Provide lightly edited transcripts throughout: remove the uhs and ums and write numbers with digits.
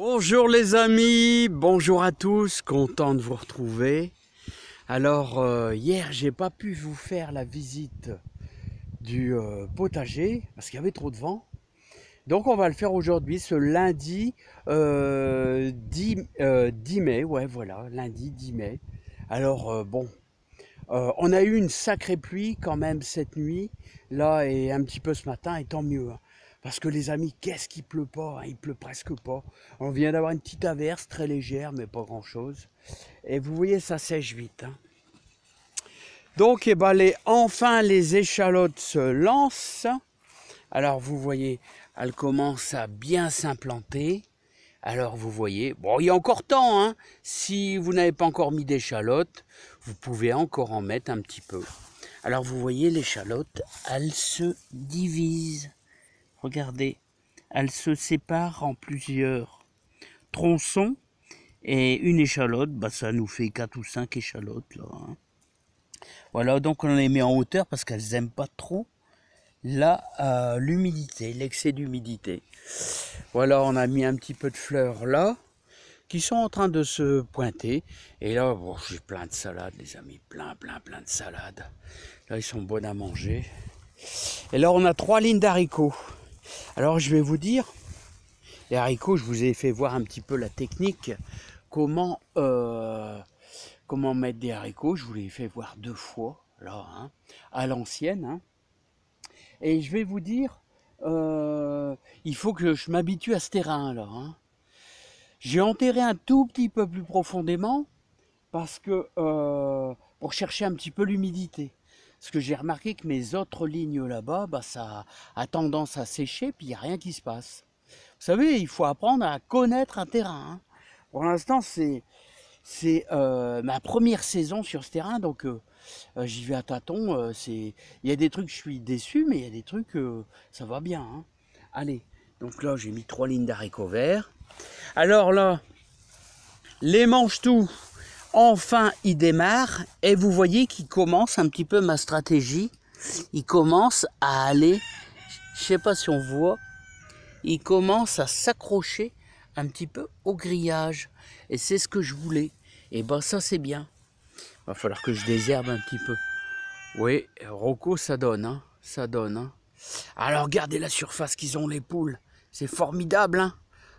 Bonjour les amis, bonjour à tous, content de vous retrouver. Alors hier j'ai pas pu vous faire la visite du potager parce qu'il y avait trop de vent. Donc on va le faire aujourd'hui, ce lundi 10 mai, ouais voilà, lundi 10 mai. Alors on a eu une sacrée pluie quand même cette nuit, là et un petit peu ce matin, et tant mieux. Hein. Parce que les amis, qu'est-ce qu'il pleut pas, hein, il pleut presque pas. On vient d'avoir une petite averse très légère, mais pas grand-chose. Et vous voyez, ça sèche vite. Hein. Donc, enfin, les échalotes se lancent. Alors, vous voyez, elles commencent à bien s'implanter. Alors, vous voyez, bon, il y a encore temps. Hein. Si vous n'avez pas encore mis d'échalotes, vous pouvez encore en mettre un petit peu. Alors, vous voyez, l'échalote, elle se divise. Regardez, elle se sépare en plusieurs tronçons et une échalote, ça nous fait 4 ou 5 échalotes. Là, hein. Voilà, donc on les met en hauteur parce qu'elles n'aiment pas trop l'humidité, l'excès d'humidité. Voilà, on a mis un petit peu de fleurs là qui sont en train de se pointer. Et là, bon, j'ai plein de salades les amis, plein de salades. Là, ils sont bonnes à manger. Et là, on a 3 lignes d'haricots. Alors je vais vous dire, les haricots, je vous ai fait voir un petit peu la technique, comment mettre des haricots, je vous l'ai fait voir 2 fois, là, hein, à l'ancienne. Hein. Et je vais vous dire, il faut que je m'habitue à ce terrain là. Hein. J'ai enterré un tout petit peu plus profondément, parce que pour chercher un petit peu l'humidité. Parce que j'ai remarqué que mes autres lignes là-bas, ça a tendance à sécher, puis il n'y a rien qui se passe. Vous savez, il faut apprendre à connaître un terrain. Hein. Pour l'instant, c'est ma première saison sur ce terrain, donc j'y vais à tâtons. Il y a des trucs, je suis déçu, mais il y a des trucs, ça va bien. Hein. Allez, donc là, j'ai mis 3 lignes d'haricots verts. Alors là, les mange-tout. Enfin, il démarre et vous voyez qu'il commence un petit peu ma stratégie. Il commence à aller, je sais pas si on voit, il commence à s'accrocher un petit peu au grillage. Et c'est ce que je voulais. Et ça c'est bien. Il va falloir que je désherbe un petit peu. Oui, Rocco, ça donne, hein, ça donne. Hein. Alors regardez la surface qu'ils ont les poules. C'est formidable, hein.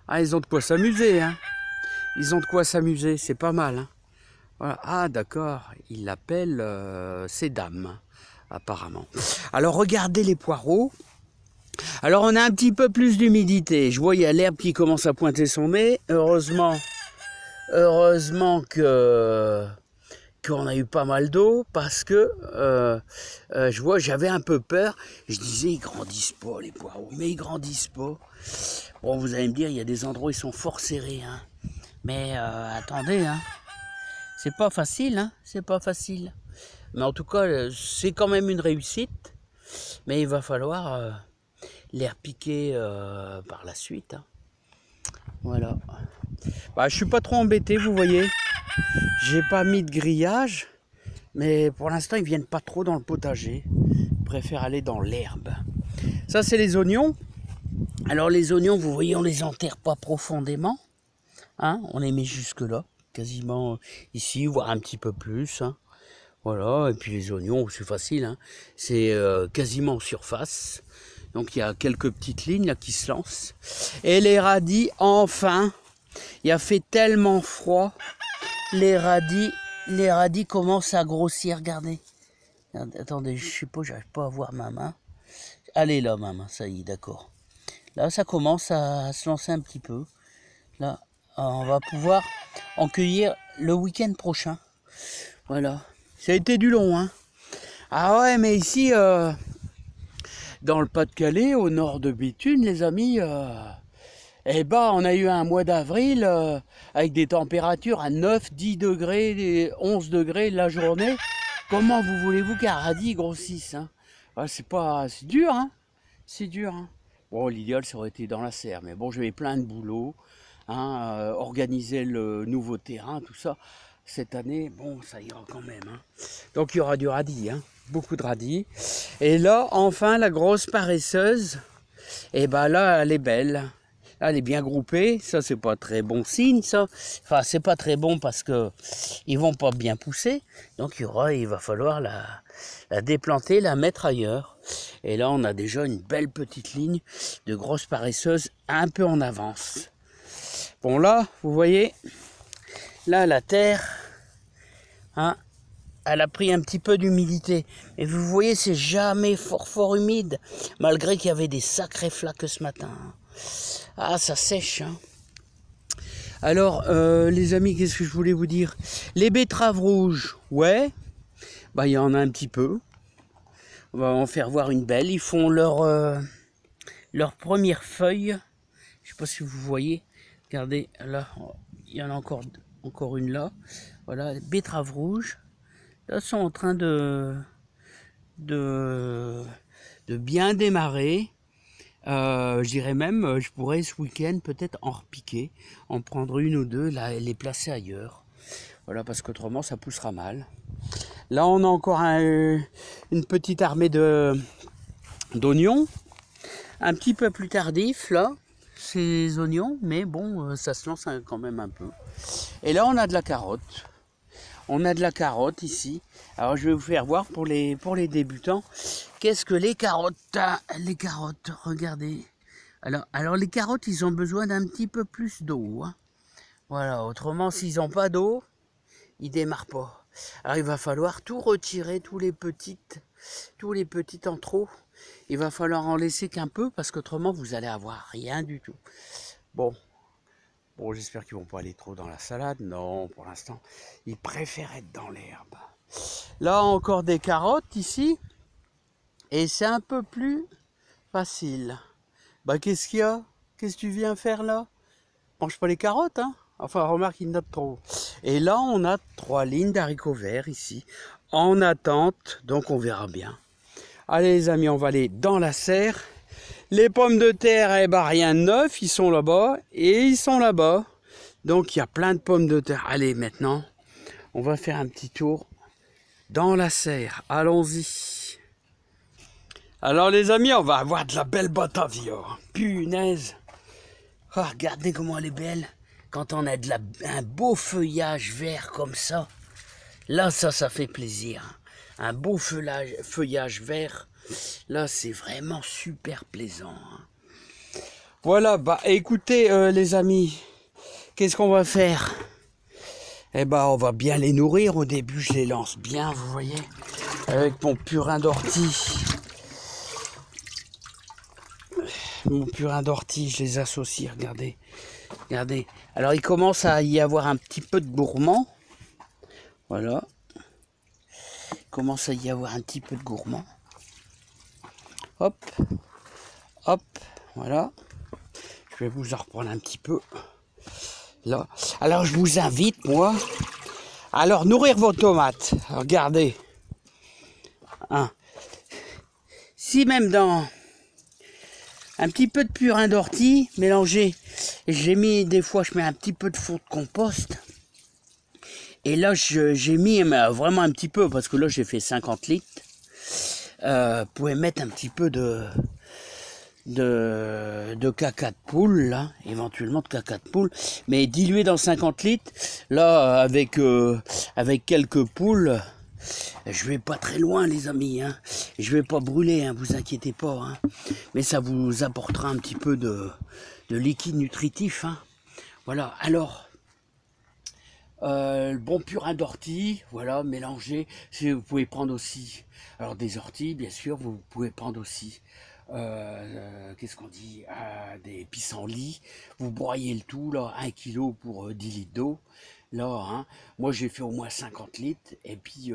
Ah, ils ont de quoi s'amuser, hein. Ils ont de quoi s'amuser, c'est pas mal, hein. Voilà. Ah d'accord, il l'appelle Sédame, apparemment. Alors regardez les poireaux. Alors on a un petit peu plus d'humidité. Je vois il y a l'herbe qui commence à pointer son nez. Heureusement qu'on a eu pas mal d'eau parce que je vois j'avais un peu peur. Je disais ils grandissent pas les poireaux, mais ils grandissent pas. Bon vous allez me dire il y a des endroits où ils sont fort serrés, hein. Mais attendez, hein. C'est pas facile, hein, c'est pas facile. Mais en tout cas, c'est quand même une réussite. Mais il va falloir les repiquer par la suite. Hein. Voilà. Je suis pas trop embêté, vous voyez. J'ai pas mis de grillage. Mais pour l'instant, ils viennent pas trop dans le potager. Je préfère aller dans l'herbe. Ça, c'est les oignons. Alors les oignons, vous voyez, on les enterre pas profondément. Hein, on les met jusque là. Quasiment ici, voire un petit peu plus. Hein. Voilà, et puis les oignons, c'est facile. Hein. C'est quasiment en surface. Donc il y a quelques petites lignes là qui se lancent. Et les radis, enfin, il a fait tellement froid. Les radis commencent à grossir, regardez. Attendez, je sais pas, j'arrive pas à voir ma main. Allez là, ma main, ça y est, d'accord. Là, ça commence à se lancer un petit peu. Là, on va pouvoir en cueillir le week-end prochain. Voilà. Ça a été du long, hein. Ah ouais, mais ici, dans le Pas-de-Calais, au nord de Béthune, les amis, on a eu un mois d'avril avec des températures à 9, 10 degrés, 11 degrés la journée. Comment vous voulez-vous qu'un radis grossisse, hein? C'est dur, hein. C'est dur, hein. Bon, l'idéal, ça aurait été dans la serre, mais bon, j'avais plein de boulot. Hein, organiser le nouveau terrain, tout ça. Cette année, bon, ça ira quand même. Hein. Donc il y aura du radis, hein, beaucoup de radis. Et là, enfin, la grosse paresseuse, là, elle est belle. Là, elle est bien groupée. Ça, c'est pas très bon signe, ça. Enfin, c'est pas très bon parce que ils vont pas bien pousser. Donc, il va falloir la déplanter, la mettre ailleurs. Et là, on a déjà une belle petite ligne de grosses paresseuses un peu en avance. Bon, là, vous voyez, là, la terre, hein, elle a pris un petit peu d'humidité. Et vous voyez, c'est jamais fort humide, malgré qu'il y avait des sacrés flaques ce matin. Ah, ça sèche, hein. Alors, les amis, qu'est-ce que je voulais vous dire? Les betteraves rouges, ouais, bah, il y en a un petit peu. On va en faire voir une belle. Ils font leur première feuille. Je sais pas si vous voyez. Regardez, là, il y en a encore une là. Voilà, les betteraves rouges. Là, sont en train de bien démarrer. Je dirais même, je pourrais ce week-end peut-être en repiquer, en prendre une ou deux, là, et les placer ailleurs. Voilà, parce qu'autrement, ça poussera mal. Là, on a encore une petite armée d'oignons. Un petit peu plus tardif, là, ces oignons, mais bon, ça se lance quand même un peu. Et là, on a de la carotte. On a de la carotte ici. Alors je vais vous faire voir pour les débutants. Qu'est-ce que les carottes? Les carottes, regardez. Alors les carottes, ils ont besoin d'un petit peu plus d'eau. Hein. Voilà, autrement s'ils n'ont pas d'eau, ils démarrent pas. Alors il va falloir tout retirer, tous les petits en trop. Il va falloir en laisser qu'un peu parce qu'autrement vous allez avoir rien du tout. Bon, j'espère qu'ils vont pas aller trop dans la salade. Non, pour l'instant, ils préfèrent être dans l'herbe. Là, encore des carottes ici. Et c'est un peu plus facile. Bah, qu'est-ce qu'il y a? Qu'est-ce que tu viens faire là? Mange pas les carottes, hein? Enfin, remarque, il note trop. Et là, on a 3 lignes d'haricots verts ici. En attente, donc on verra bien. Allez les amis, on va aller dans la serre. Les pommes de terre, eh ben, rien de neuf, ils sont là-bas et ils sont là-bas. Donc il y a plein de pommes de terre. Allez, maintenant, on va faire un petit tour dans la serre. Allons-y. Alors les amis, on va avoir de la belle Batavia. Punaise. Oh, regardez comment elle est belle. Quand on a un beau feuillage vert comme ça. Là, ça fait plaisir. Un beau feuillage vert. Là, c'est vraiment super plaisant. Voilà, bah écoutez les amis, qu'est-ce qu'on va faire? Eh ben, on va bien les nourrir. Au début, je les lance bien, vous voyez, avec mon purin d'ortie. Mon purin d'ortie, je les associe, regardez. Regardez. Alors, il commence à y avoir un petit peu de gourmand. Voilà. Il commence à y avoir un petit peu de gourmand. Hop. Hop. Voilà. Je vais vous en reprendre un petit peu. Là. Alors, je vous invite, moi, à leur nourrir vos tomates. Regardez. Hein. Si même dans un petit peu de purin d'ortie mélangé, j'ai mis, des fois, je mets un petit peu de fond de compost. Et là, j'ai mis vraiment un petit peu, parce que là, j'ai fait 50 litres. Vous pouvez mettre un petit peu de caca de poule, là, éventuellement de caca de poule, mais dilué dans 50 litres, là, avec quelques poules, je vais pas très loin, les amis, hein. Je vais pas brûler, hein, vous inquiétez pas, hein. Mais ça vous apportera un petit peu de liquide nutritif, hein. Voilà, alors, le bon purin d'ortie, voilà, mélangé. Si vous pouvez prendre aussi, alors des orties, bien sûr, vous pouvez prendre aussi, qu'est-ce qu'on dit, des pissenlits. Vous broyez le tout, là, 1 kg pour 10 litres d'eau. Là, hein, moi j'ai fait au moins 50 litres, et puis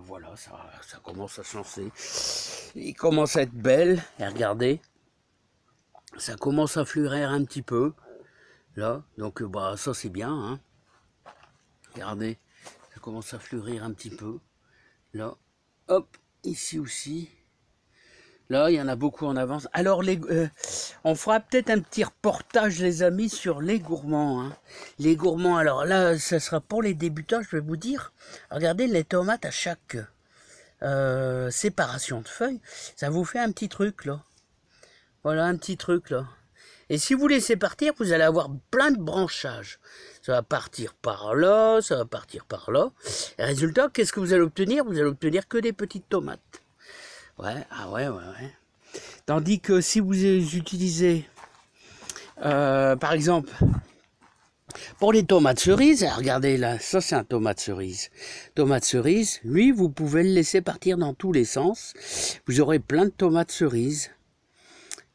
voilà, ça commence à se lancer. Il commence à être belle, et regardez, ça commence à fleurir un petit peu, là, donc bah ça c'est bien, hein. Regardez, ça commence à fleurir un petit peu. Là, hop, ici aussi. Là, il y en a beaucoup en avance. Alors, on fera peut-être un petit reportage, les amis, sur les gourmands. Hein. Les gourmands, alors là, ça sera pour les débutants, je vais vous dire. Regardez, les tomates à chaque séparation de feuilles, ça vous fait un petit truc, là. Voilà, un petit truc, là. Et si vous laissez partir, vous allez avoir plein de branchages. Ça va partir par là, ça va partir par là. Et résultat, qu'est-ce que vous allez obtenir? Vous allez obtenir que des petites tomates. Ouais, ah ouais. Tandis que si vous utilisez, par exemple, pour les tomates cerises, regardez là, ça c'est un tomate cerise. Tomate cerise, lui, vous pouvez le laisser partir dans tous les sens. Vous aurez plein de tomates cerises.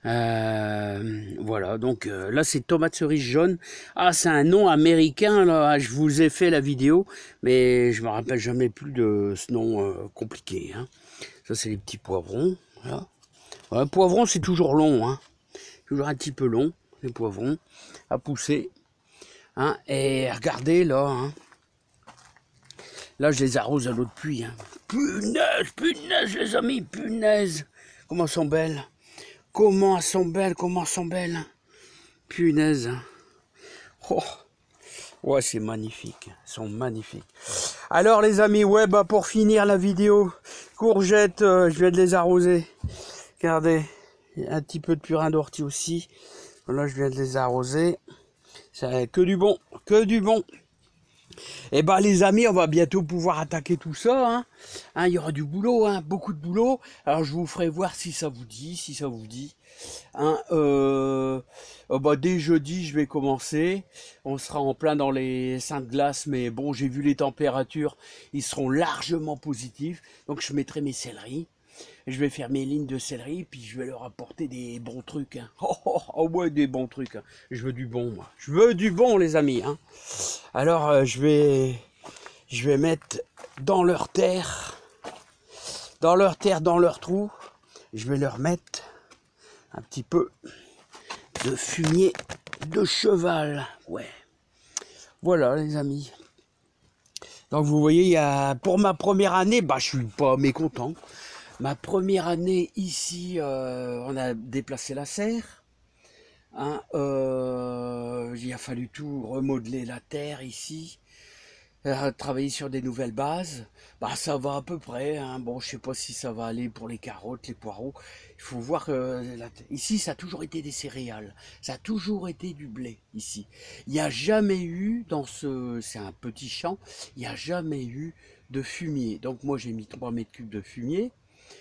Voilà, donc là c'est tomate cerise jaune. Ah, c'est un nom américain, là. Je vous ai fait la vidéo, mais je me rappelle jamais plus de ce nom compliqué. Hein. Ça c'est les petits poivrons. Voilà. Ouais, poivrons c'est toujours long, hein. Toujours un petit peu long, les poivrons, à pousser. Hein. Et regardez là, hein. Là je les arrose à l'eau de pluie. Hein. Punaise les amis, punaise. Comment elles sont belles. Comment elles sont belles, punaise. Oh. Ouais, c'est magnifique, elles sont magnifiques. Alors les amis, ouais, bah pour finir la vidéo, courgettes, je vais les arroser. Regardez, un petit peu de purin d'ortie aussi. Là, je viens de les arroser. C'est que du bon, que du bon. Et bah les amis, on va bientôt pouvoir attaquer tout ça. Hein. Hein, il y aura du boulot, hein, beaucoup de boulot. Alors je vous ferai voir si ça vous dit, Hein, bah, dès jeudi, je vais commencer. On sera en plein dans les seins de glace, mais bon, j'ai vu les températures, ils seront largement positifs. Donc je mettrai mes céleris. Je vais faire mes lignes de céleri, puis je vais leur apporter des bons trucs. Hein. Oh ouais, des bons trucs. Hein. Je veux du bon, moi. Je veux du bon, les amis. Hein. Alors, je vais mettre dans leur terre, dans leur trou, je vais leur mettre un petit peu de fumier de cheval. Ouais. Voilà, les amis. Donc, vous voyez, il y a, pour ma première année, bah, je suis pas mécontent. Ma première année ici, on a déplacé la serre. Hein, il a fallu tout remodeler la terre ici, travailler sur des nouvelles bases. Bah ça va à peu près. Hein. Bon, je sais pas si ça va aller pour les carottes, les poireaux. Il faut voir ici, ça a toujours été des céréales. Ça a toujours été du blé ici. Il n'y a jamais eu dans c'est un petit champ. Il n'y a jamais eu de fumier. Donc moi j'ai mis 3 mètres cubes de fumier.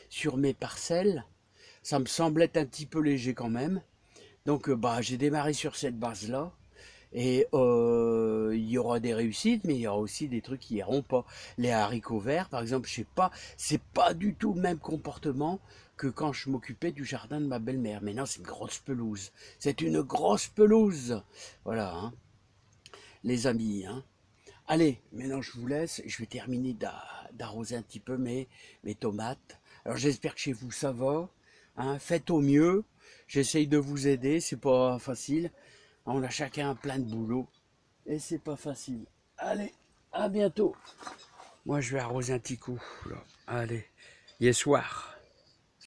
Sur mes parcelles, ça me semblait un petit peu léger quand même. Donc bah, j'ai démarré sur cette base-là. Et il y aura des réussites, mais il y aura aussi des trucs qui iront pas. Les haricots verts, par exemple, je sais pas, c'est pas du tout le même comportement que quand je m'occupais du jardin de ma belle-mère. Mais non, c'est une grosse pelouse. C'est une grosse pelouse. Voilà, hein, les amis. Hein. Allez, maintenant je vous laisse. Je vais terminer d'arroser un petit peu mes tomates. Alors j'espère que chez vous ça va, hein, faites au mieux, j'essaye de vous aider, c'est pas facile, on a chacun plein de boulot, et c'est pas facile. Allez, à bientôt. Moi je vais arroser un petit coup, là. Allez, il est soir.